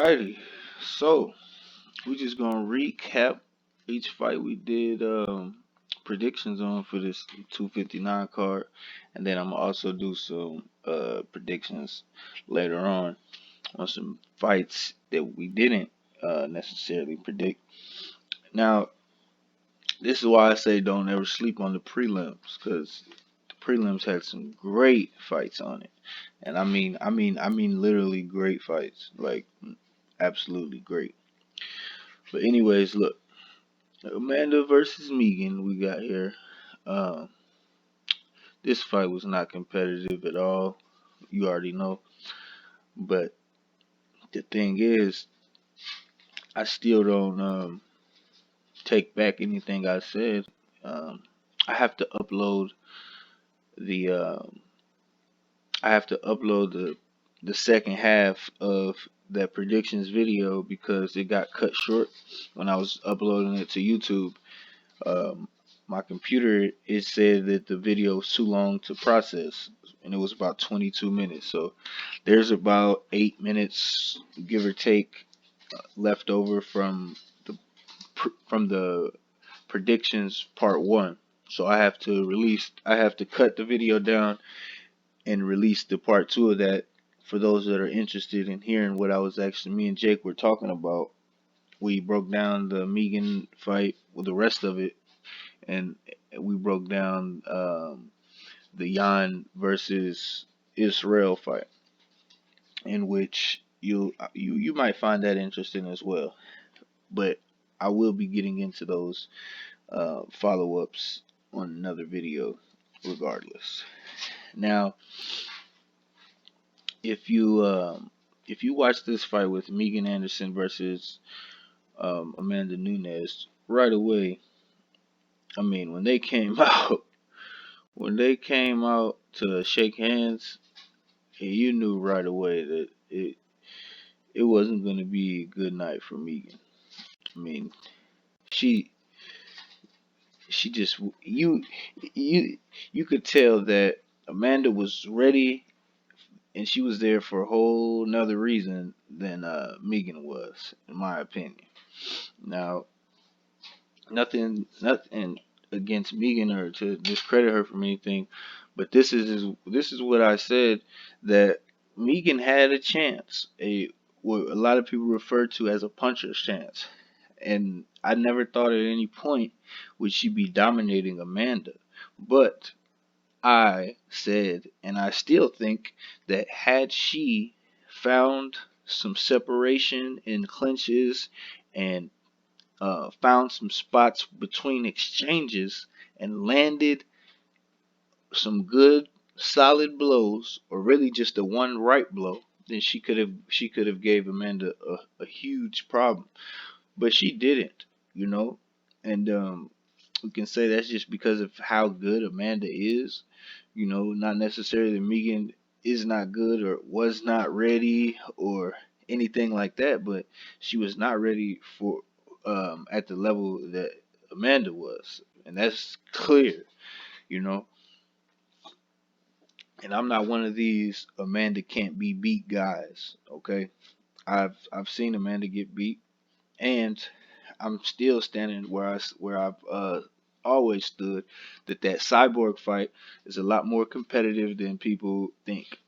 Alrighty, so we just gonna recap each fight we did predictions on for this 259 card, and then I'm gonna also do some predictions later on some fights that we didn't necessarily predict. Now, this is why I say don't ever sleep on the prelims, because the prelims had some great fights on it, and I mean literally great fights, like absolutely great. But anyways, look. Amanda versus Megan, we got here. Um, this fight was not competitive at all. You already know. But the thing is, I still don't take back anything I said. Um, I have to upload the I have to upload the second half of that predictions video because it got cut short when I was uploading it to YouTube. um, my computer, it said that the video was too long to process, and it was about 22 minutes. So there's about 8 minutes, give or take, left over from the predictions part one. So I have to cut the video down and release the part two of that for those that are interested in hearing what I was actually me and Jake were talking about. We broke down the Megan fight with the rest of it, and we broke down the Jan versus Israel fight, in which you might find that interesting as well. But I will be getting into those follow ups on another video, regardless. Now, if you if you watch this fight with Megan Anderson versus Amanda Nunes, right away, I mean, when they came out, when they came out to shake hands, you knew right away that it wasn't going to be a good night for Megan. I mean, she she just you you could tell that Amanda was ready, and she was there for a whole nother reason than Megan was, in my opinion. Now, nothing against Megan or to discredit her from anything, but this is what I said, that Megan had a chance, a what a lot of people refer to as a puncher's chance, and I never thought at any point would she be dominating Amanda, but I said, and I still think, that had she found some separation in clinches and found some spots between exchanges and landed some good solid blows, or really just the one right blow, then she could have gave Amanda a huge problem. But she didn't, you know. And we can say that's just because of how good Amanda is. Not necessarily Megan is not good or was not ready or anything like that, but she was not ready for at the level that Amanda was, and that's clear, you know. And I'm not one of these Amanda can't be beat guys. Okay, I've seen Amanda get beat, and I'm still standing where I've always stood, that cyborg fight is a lot more competitive than people think,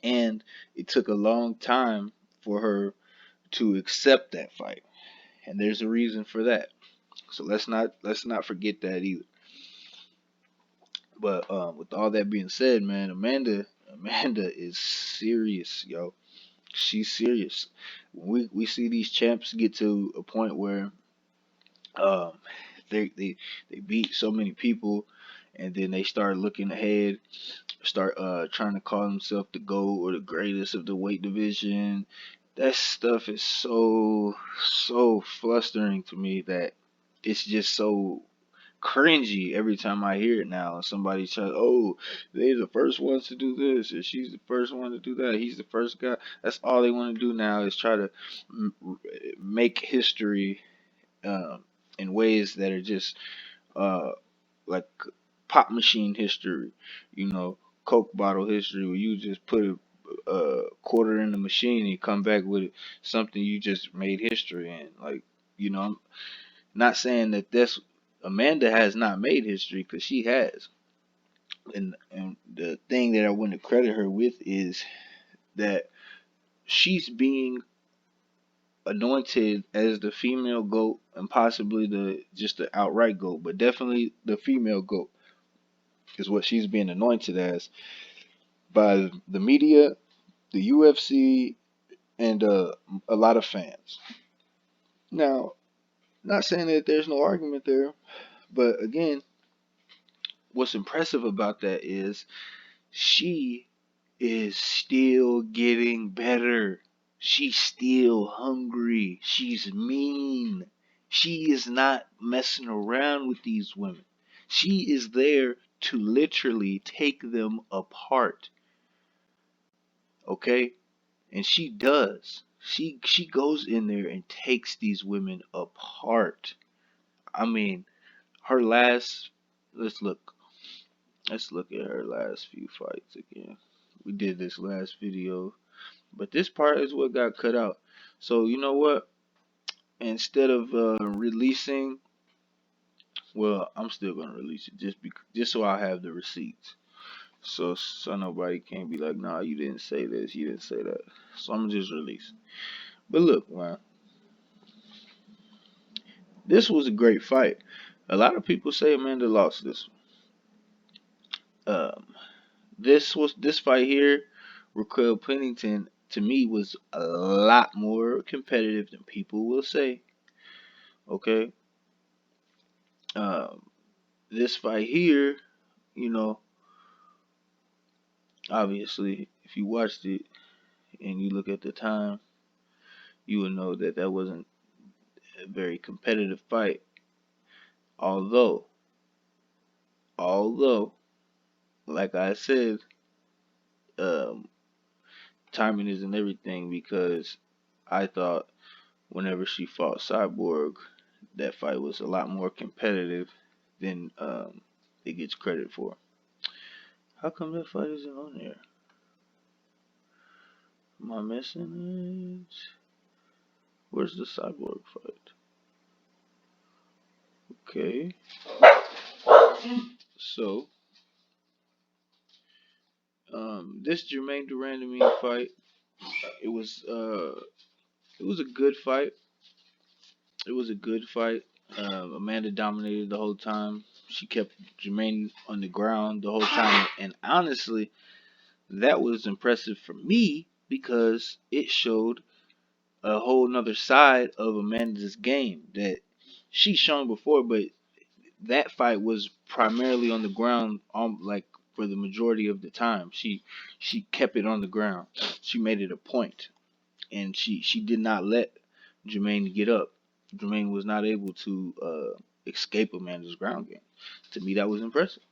and it took a long time for her to accept that fight, and there's a reason for that. So let's not forget that either. But with all that being said, man, Amanda is serious, yo. She's serious. When we see these champs get to a point where um they beat so many people, and then they start looking ahead, start trying to call themselves the GOAT or the greatest of the weight division. That stuff is so flustering to me that it's just so cringy every time I hear it now. Somebody says, "Oh, they're the first ones to do this, or she's the first one to do that. He's the first guy." That's all they want to do now, is try to m- make history um, in ways that are just uh, like pop machine history, you know, Coke bottle history, where you just put quarter in the machine and come back with something you just made history in. Like, I'm not saying that this Amanda has not made history, because she has. And the thing that I want to credit her with is that she's being anointed as the female goat, and possibly the outright goat, but definitely the female goat is what she's being anointed as by the media, the UFC, and a lot of fans. Now, not saying that there's no argument there, but again, what's impressive about that is she is still getting better. She's still hungry. She's mean. She is not messing around with these women. She is there to literally take them apart. Okay? And she does. She goes in there and takes these women apart. I mean, her last let's look let's look at her last few fights again. We did this last video, but this part is what got cut out. So you know what? Instead of releasing, well, I'm still gonna release it just so I have the receipts. So nobody can't be like, nah, you didn't say this, you didn't say that. So I'm gonna just release. But look, man, this was a great fight. A lot of people say Amanda lost this. Um, this fight here, Raquel Pennington, to me was a lot more competitive than people will say. Okay, um, this fight here, you know, obviously, if you watched it and you look at the time, you will know that that wasn't a very competitive fight. Although, although, like I said, um, timing isn't everything, because I thought whenever she fought Cyborg, that fight was a lot more competitive than it gets credit for. How come that fight isn't on there? Am I missing it? Where's the Cyborg fight? Okay, so this Jermaine Durandamine fight, it was uh, it was a good fight. It was a good fight. Amanda dominated the whole time. She kept Jermaine on the ground the whole time, and honestly, that was impressive for me because it showed a whole nother side of Amanda's game that she's shown before, but that fight was primarily on the ground, like for the majority of the time. She kept it on the ground. She made it a point, and she did not let Jermaine get up. Jermaine was not able to escape Amanda's ground game. To me, that was impressive.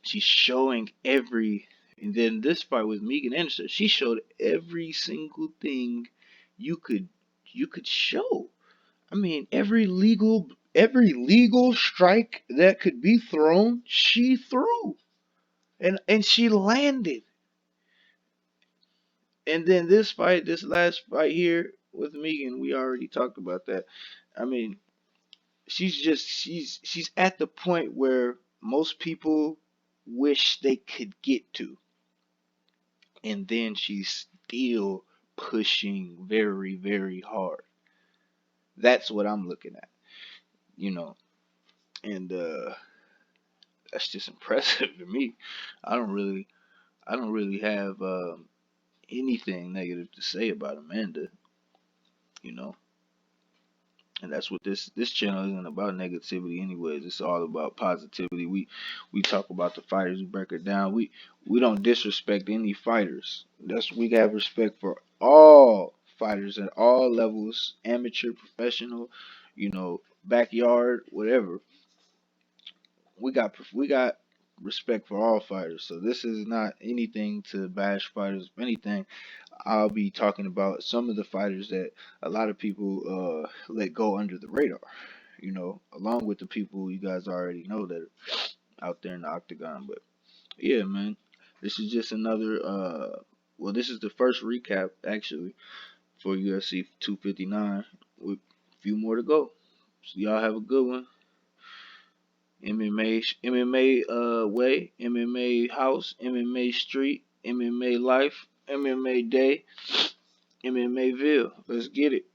She's showing and then this fight with Megan Anderson, she showed every single thing you could you could show. I mean, every legal strike that could be thrown, she threw, and she landed. And then this last fight here with Megan, we already talked about that. I mean, she's at the point where most people wish they could get to, and then she's still pushing very, very hard. That's what I'm looking at, you know, and that's just impressive to me. I don't really, I don't really have anything negative to say about Amanda, you know. And that's what this channel isn't about, negativity anyways. It's all about positivity. We talk about the fighters, we break it down. We don't disrespect any fighters. We have respect for all fighters at all levels, amateur, professional, backyard, whatever. We got respect for all fighters. So this is not anything to bash fighters. If anything, I'll be talking about some of the fighters that a lot of people let go under the radar, along with the people you guys already know that are out there in the octagon. But yeah, man, this is just another Well, this is the first recap actually for UFC 259 with a few more to go. So y'all have a good one. MMA way, MMA house, MMA street, MMA life, MMA day, MMA ville. Let's get it.